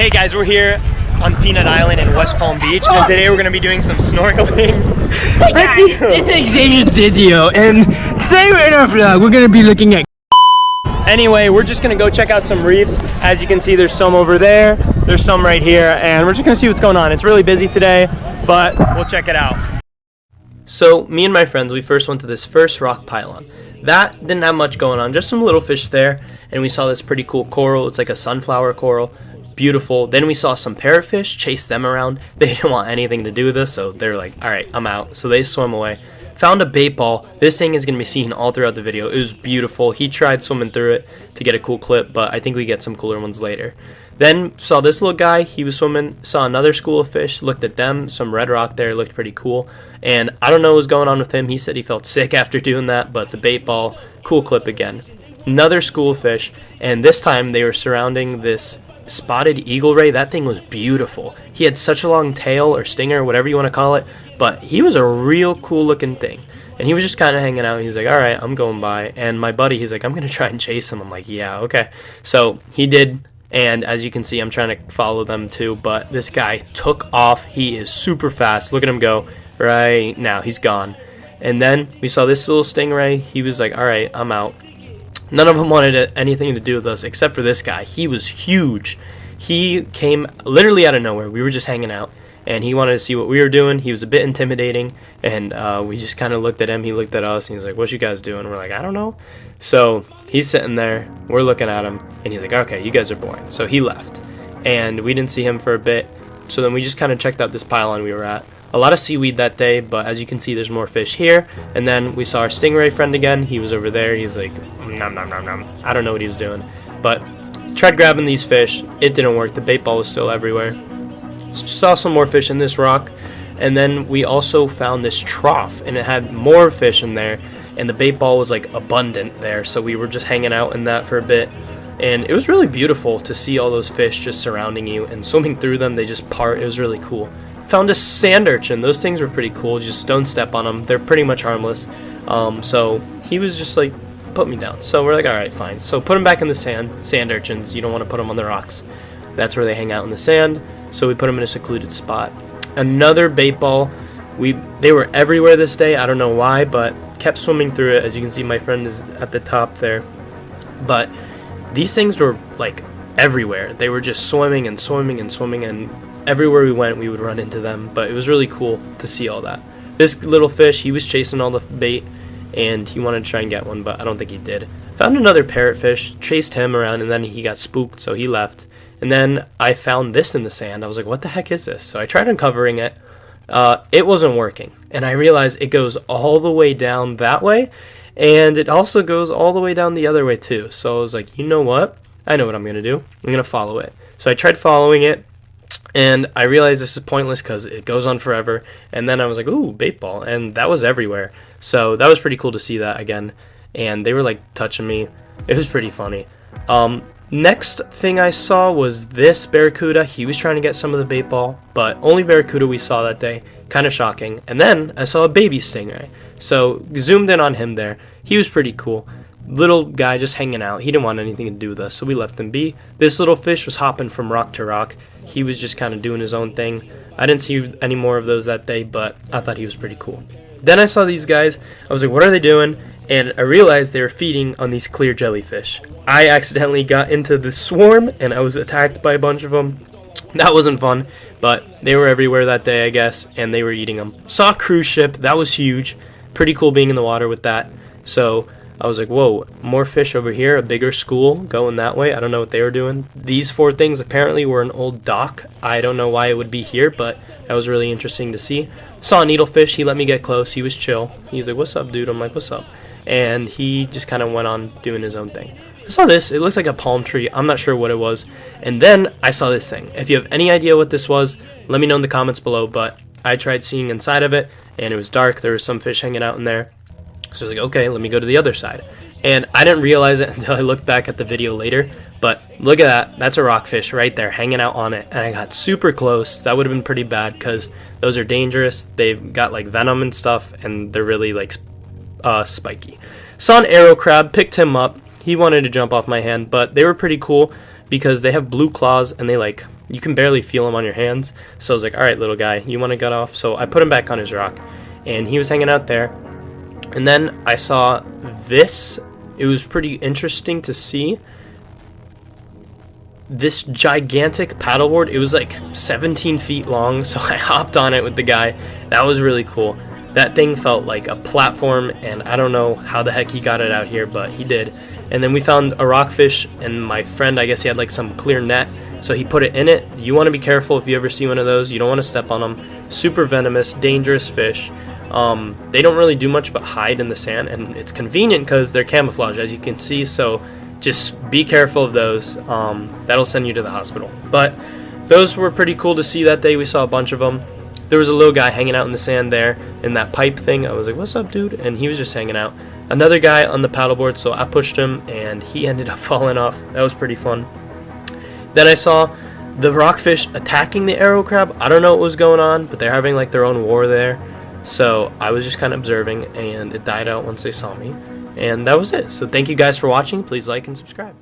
Hey guys, we're here on Peanut Island in West Palm Beach, and today we're going to be doing some snorkeling. Hey guys, this is Xavier's video, and today in our vlog, we're going to be looking at... Anyway, we're just going to go check out some reefs. As you can see, there's some over there, there's some right here, and we're just going to see what's going on. It's really busy today, but we'll check it out. So, me and my friends, we first went to this first rock pylon. That didn't have much going on, just some little fish there, and we saw this pretty cool coral. It's like a sunflower coral. Beautiful. Then we saw some parrotfish, chase them around. They didn't want anything to do with us, so they're like, alright, I'm out. So they swam away. Found a bait ball. This thing is going to be seen all throughout the video. It was beautiful. He tried swimming through it to get a cool clip, but I think we get some cooler ones later. Then saw this little guy. He was swimming, saw another school of fish, looked at them, some red rock there, looked pretty cool. And I don't know what was going on with him. He said he felt sick after doing that, but the bait ball, cool clip again. Another school of fish, and this time they were surrounding this spotted eagle ray. That thing was beautiful. He had such a long tail or stinger, whatever you want to call it, but he was a real cool looking thing. And he was just kind of hanging out. He's like, all right, I'm going by. And my buddy, he's like, I'm going to try and chase him. I'm like, yeah, okay. So he did. And as you can see, I'm trying to follow them too. But this guy took off. He is super fast. Look at him go right now. He's gone. And then we saw this little stingray. He was like, all right, I'm out. None of them wanted anything to do with us except for this guy. He was huge. He came literally out of nowhere. We were just hanging out, and he wanted to see what we were doing. He was a bit intimidating, and we just kind of looked at him. He looked at us, and he's like, what you guys doing? We're like, I don't know. So he's sitting there. We're looking at him, and he's like, okay, you guys are boring. So he left, and we didn't see him for a bit. So then we just kind of checked out this pylon we were at. A lot of seaweed that day, but as you can see, there's more fish here. And then we saw our stingray friend again. He was over there. He's like, nom, nom, nom, nom. I don't know what he was doing, but tried grabbing these fish. It didn't work. The bait ball was still everywhere. Saw some more fish in this rock, and then we also found this trough, and it had more fish in there, and the bait ball was like abundant there. So we were just hanging out in that for a bit, and it was really beautiful to see all those fish just surrounding you and swimming through them. They just part. It was really cool. Found a sand urchin. Those things were pretty cool. Just don't step on them. They're pretty much harmless. So he was just like, put me down. So we're like, all right, fine. So put them back in the sand. Sand urchins, you don't want to put them on the rocks. That's where they hang out in the sand. So we put them in a secluded spot. Another bait ball. They were everywhere this day. I don't know why, but kept swimming through it. As you can see, my friend is at the top there. But these things were like everywhere. They were just swimming and swimming and swimming, and everywhere we went, we would run into them. But it was really cool to see all that. This little fish, he was chasing all the bait, and he wanted to try and get one, but I don't think he did. Found another parrotfish, chased him around, and then he got spooked, so he left. And then I found this in the sand. I was like, what the heck is this? So I tried uncovering it. It wasn't working, and I realized it goes all the way down that way, and it also goes all the way down the other way too. So I was like, you know what? I know what I'm going to do. I'm going to follow it. So I tried following it, and I realized this is pointless because it goes on forever. And then I was like, ooh, bait ball. And that was everywhere. So that was pretty cool to see that again. And they were like touching me. It was pretty funny. Next thing I saw was this barracuda. He was trying to get some of the bait ball, but only barracuda we saw that day. Kind of shocking. And then I saw a baby stingray. So zoomed in on him there. He was pretty cool. Little guy just hanging out. He didn't want anything to do with us, so we left him be. This little fish was hopping from rock to rock. He was just kind of doing his own thing. I didn't see any more of those that day, but I thought he was pretty cool. Then I saw these guys. I was like, what are they doing? And I realized they were feeding on these clear jellyfish. I accidentally got into the swarm, and I was attacked by a bunch of them. That wasn't fun, but they were everywhere that day, I guess, and they were eating them. Saw a cruise ship. That was huge. Pretty cool being in the water with that. So I was like, whoa, more fish over here, a bigger school going that way. I don't know what they were doing. These four things apparently were an old dock. I don't know why it would be here, but that was really interesting to see. Saw a needlefish. He let me get close. He was chill. He was like, what's up, dude? I'm like, what's up? And he just kind of went on doing his own thing. I saw this. It looked like a palm tree. I'm not sure what it was. And then I saw this thing. If you have any idea what this was, let me know in the comments below. But I tried seeing inside of it, and it was dark. There was some fish hanging out in there. So I was like, okay, let me go to the other side. And I didn't realize it until I looked back at the video later. But look at that. That's a rockfish right there hanging out on it. And I got super close. That would have been pretty bad because those are dangerous. They've got like venom and stuff, and they're really like spiky. Saw an arrow crab, picked him up. He wanted to jump off my hand, but they were pretty cool because they have blue claws and they like you can barely feel him on your hands. So I was like, all right, little guy, you want to get off? So I put him back on his rock, and he was hanging out there. And then I saw this. It was pretty interesting to see this gigantic paddleboard. It was like 17 feet long, so I hopped on it with the guy. That was really cool. That thing felt like a platform, and I don't know how the heck he got it out here, but he did. And then we found a rockfish, and my friend, I guess he had like some clear net, so he put it in it. You want to be careful if you ever see one of those. You don't want to step on them. Super venomous, dangerous fish. They don't really do much but hide in the sand, and it's convenient because they're camouflage, as you can see, so just be careful of those. That'll send you to the hospital. But those were pretty cool to see that day. We saw a bunch of them. There was a little guy hanging out in the sand there in that pipe thing. I was like, what's up, dude? And he was just hanging out. Another guy on the paddleboard, so I pushed him, and he ended up falling off. That was pretty fun. Then I saw the rockfish attacking the arrow crab. I don't know what was going on, but they're having like their own war there. So I was just kind of observing, and it died out once they saw me. And that was it. So thank you guys for watching. Please like and subscribe.